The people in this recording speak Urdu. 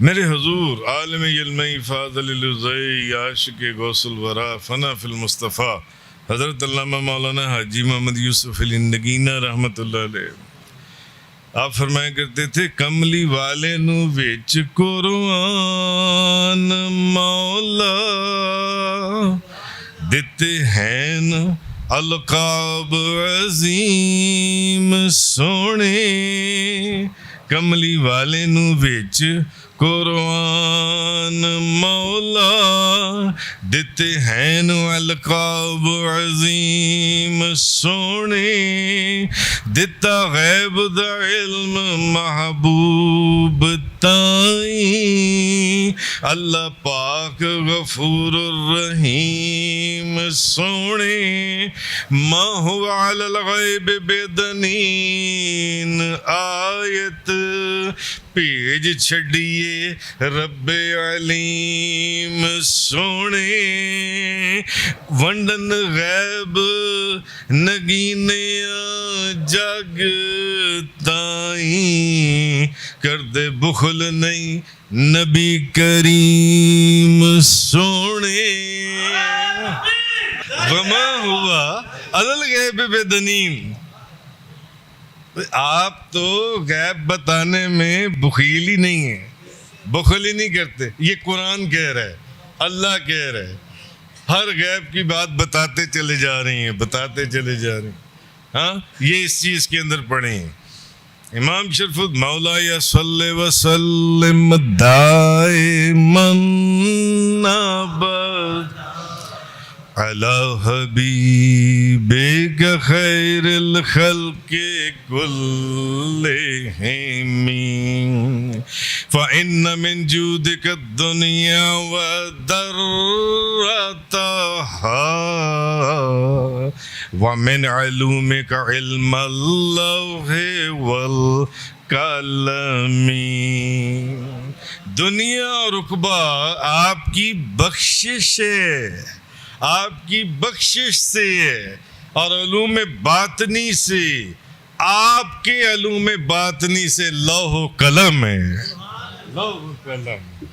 میرے حضور عالم علمی فاضل الزئی عاشق غوث الورا فنا فی المصطفیٰ حضرت علامہ مولانا حاجی محمد یوسف علی نگینہ رحمت اللہ علیہ آپ فرمایا کرتے تھے کملی والے نو وچ قرآن مولا دیتے ہیں القاب عظیم سونے کملی والے نو وچ قرآن مولا دیتے ہیں القاب عظیم سونے دیتا غیب دا علم محبوب تائیں اللہ پاک غفور الرحیم سونے ما هو علی الغیب بدنین آیت پیج چھڑیے رب علیم سونے ونڈن غیب نگینے جگ تائیں کردے بخل نہیں نبی کریم سونے وما ہوا علی الغیب بدنین آپ تو غیب بتانے میں بخیل ہی نہیں ہیں بخل ہی نہیں کرتے یہ قرآن کہہ رہا ہے اللہ کہہ رہا ہے ہر غیب کی بات بتاتے چلے جا رہی ہیں بتاتے چلے جا رہی ہیں ہاں یہ اس چیز کے اندر پڑھیں امام شرف مولا یا صلی وسلم دائماً ابد علی حبیبک خیر الخلق کلہم فإن من جودک الدنیا وذرتہا ومن علومک علم اللوح والقلم دنیا اور عقبہ آپ کی بخشش ہے آپ کی بخشش سے ہے اور علوم باطنی سے آپ کے علوم باطنی سے لوح و قلم ہے لوح و قلم